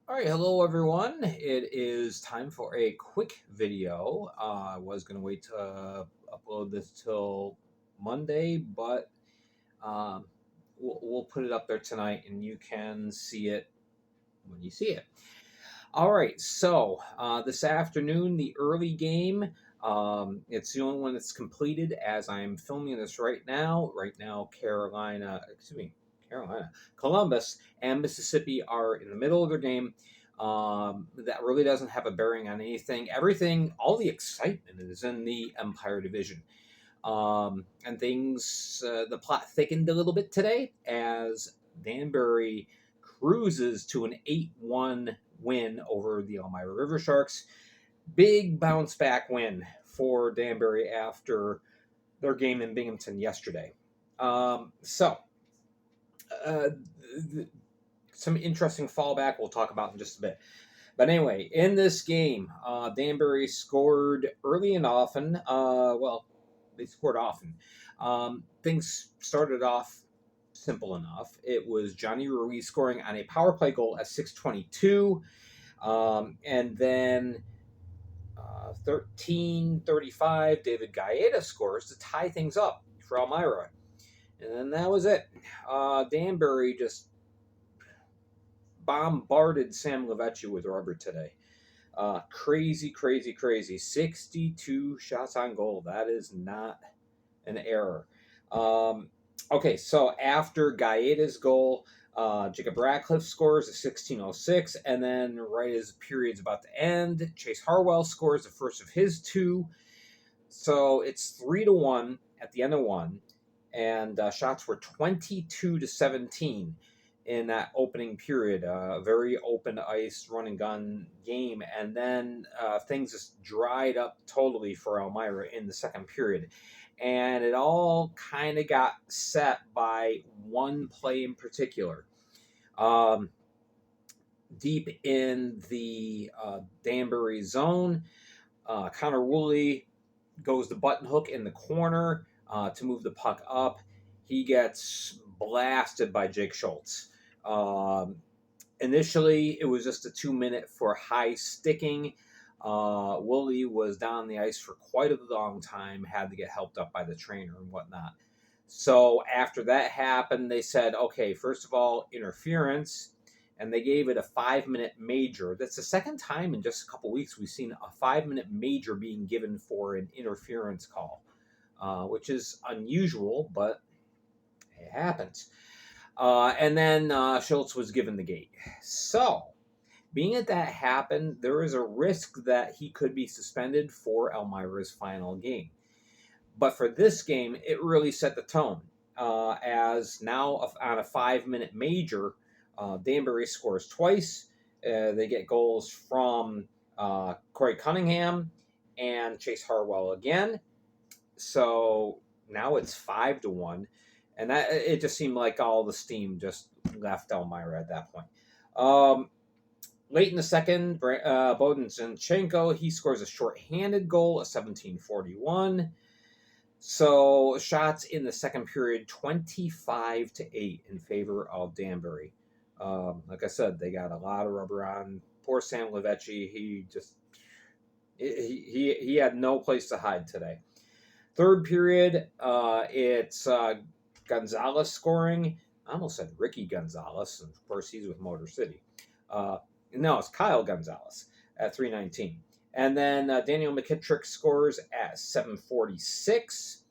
All right, hello everyone. It is time for a quick video. I was going to wait to upload this till Monday, but we'll put it up there tonight and you can see it when you see it. All right, so this afternoon, the early game. It's the only one that's completed as I'm filming this right now. Right now, Carolina, Columbus, and Mississippi are in the middle of their game. That really doesn't have a bearing on anything. Everything, all the excitement is in the Empire Division. And the plot thickened a little bit today as Danbury cruises to an 8-1 win over the Elmira River Sharks. Big bounce back win for Danbury after their game in Binghamton yesterday. So, uh, some interesting fallback we'll talk about in just a bit. But anyway, in this game, Danbury scored early and often. They scored often. Things started off simple enough. It was Johnny Ruiz scoring on a power play goal at 6:22. And then 13:35, David Gaeta scores to tie things up for Elmira. And then that was it. Danbury just bombarded Sam Levechi with rubber today. Crazy. 62 shots on goal. That is not an error. Okay, so after Gaeta's goal, Jacob Ratcliffe scores a 16:06, and then right as the period's about to end, Chase Harwell scores the first of his two. So it's 3-1 at the end of one, and shots were 22-17 in that opening period. Very open ice run and gun game, and then things just dried up totally for Elmira in the second period. And it all kind of got set by one play in particular. Deep in the Danbury zone, Connor Woolley goes the button hook in the corner to move the puck up. He gets blasted by Jake Schultz. Initially, it was just a 2-minute for high sticking. Woolley was down the ice for quite a long time, had to get helped up by the trainer and whatnot. So after that happened, they said, okay, first of all, interference, and they gave it a 5-minute major. That's the second time in just a couple weeks we've seen a 5-minute major being given for an interference call, which is unusual, but it happens. And then Schultz was given the gate. So, being that happened, there is a risk that he could be suspended for Elmira's final game. But for this game, it really set the tone. As now on a 5-minute major, Danbury scores twice. They get goals from Corey Cunningham and Chase Harwell again. So now it's 5-1. And that it just seemed like all the steam just left Elmira at that point. Late in the second, Bogdan Zinchenko, he scores a shorthanded goal, a 17:41. So shots in the second period, 25-8 in favor of Danbury. Like I said, they got a lot of rubber on. Poor Sam Levechi, he had no place to hide today. Third period, it's Gonzalez scoring. I almost said Ricky Gonzalez, and of course he's with Motor City. No, it's Kyle Gonzalez at 3:19. And then Daniel McKittrick scores at 7:46.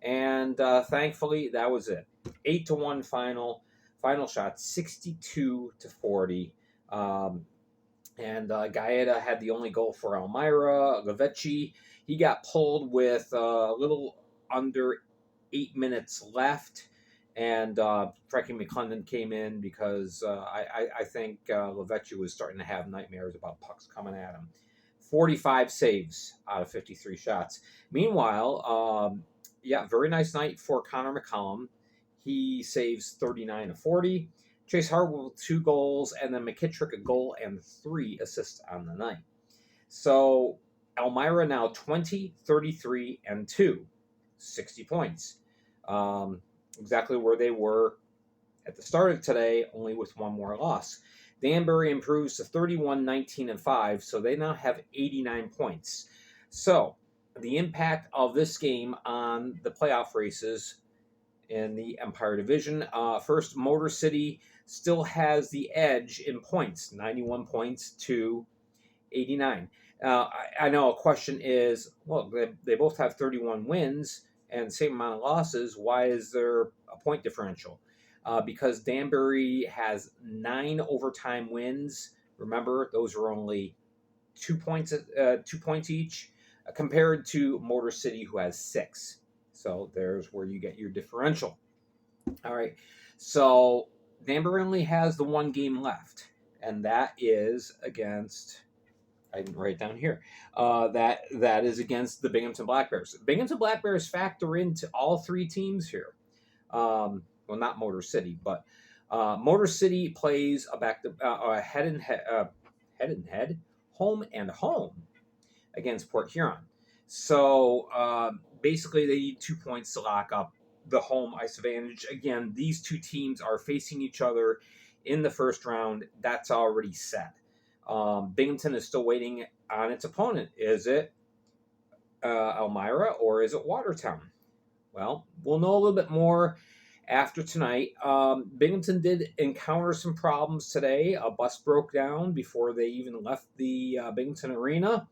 And thankfully, that was it. 8-1 final. Final shot, 62-40. And Gaeta had the only goal for Elmira. Levechi, he got pulled with a little under 8 minutes left. And Frankie McClendon came in because I think Levechi was starting to have nightmares about pucks coming at him. 45 saves out of 53 shots. Meanwhile, very nice night for Connor McCollum. He saves 39-40. Chase Harwell 2 goals, and then McKittrick a goal and 3 assists on the night. So Elmira now 20-33-2, 60 points. Exactly where they were at the start of today, only with one more loss. Danbury improves to 31, 19, and 5, so they now have 89 points. So the impact of this game on the playoff races in the Empire Division. First, Motor City still has the edge in points, 91 points to 89. I know a question is, well, they both have 31 wins and the same amount of losses. Why is there a point differential? Because Danbury has 9 overtime wins. Remember, those are only 2 points each, compared to Motor City, who has 6. So there's where you get your differential. All right. So Danbury only has the one game left, and that is against. I didn't write it down here. That is against the Binghamton Black Bears. Binghamton Black Bears factor into all 3 teams here. Well, not Motor City, but Motor City plays a head and head, home and home against Port Huron. So basically, they need 2 points to lock up the home ice advantage. Again, these 2 teams are facing each other in the first round. That's already set. Binghamton is still waiting on its opponent. Is it Elmira or is it Watertown? Well, we'll know a little bit more after tonight. Binghamton did encounter some problems today. A bus broke down before they even left the Binghamton Arena.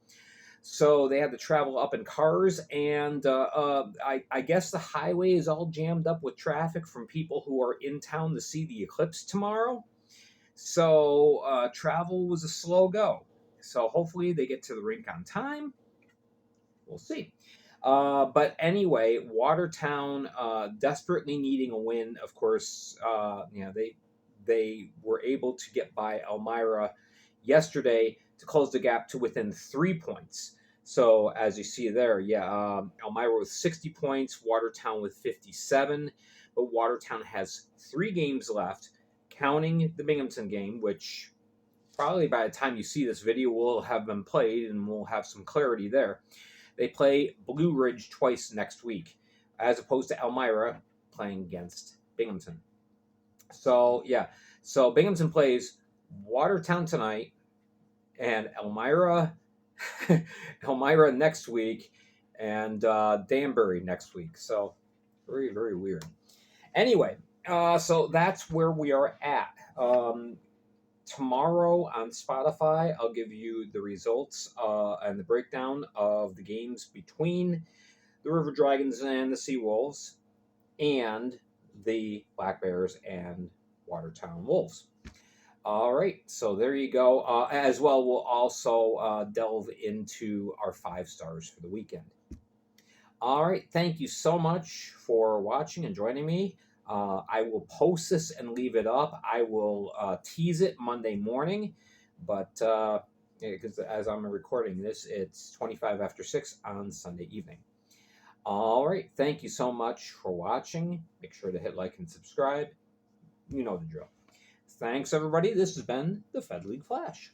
So they had to travel up in cars, and I guess the highway is all jammed up with traffic from people who are in town to see the eclipse tomorrow. So travel was a slow go. So hopefully they get to the rink on time. We'll see. But anyway, Watertown desperately needing a win. Of course, they were able to get by Elmira yesterday to close the gap to within 3 points. So as you see there, Elmira with 60 points, Watertown with 57. But Watertown has 3 games left, counting the Binghamton game, which probably by the time you see this video will have been played and we'll have some clarity there. They play Blue Ridge twice next week, as opposed to Elmira playing against Binghamton. So Binghamton plays Watertown tonight and Elmira next week, and Danbury next week. So very, very weird. Anyway, so that's where we are at. Tomorrow on Spotify, I'll give you the results and the breakdown of the games between the River Dragons and the Seawolves, and the Black Bears and Watertown Wolves. All right, so there you go. As well, we'll also delve into our 5 stars for the weekend. All right, thank you so much for watching and joining me. I will post this and leave it up. I will tease it Monday morning, but because as I'm recording this, it's 25 after 6 on Sunday evening. All right, thank you so much for watching. Make sure to hit like and subscribe. You know the drill. Thanks, everybody. This has been the Fed League Flash.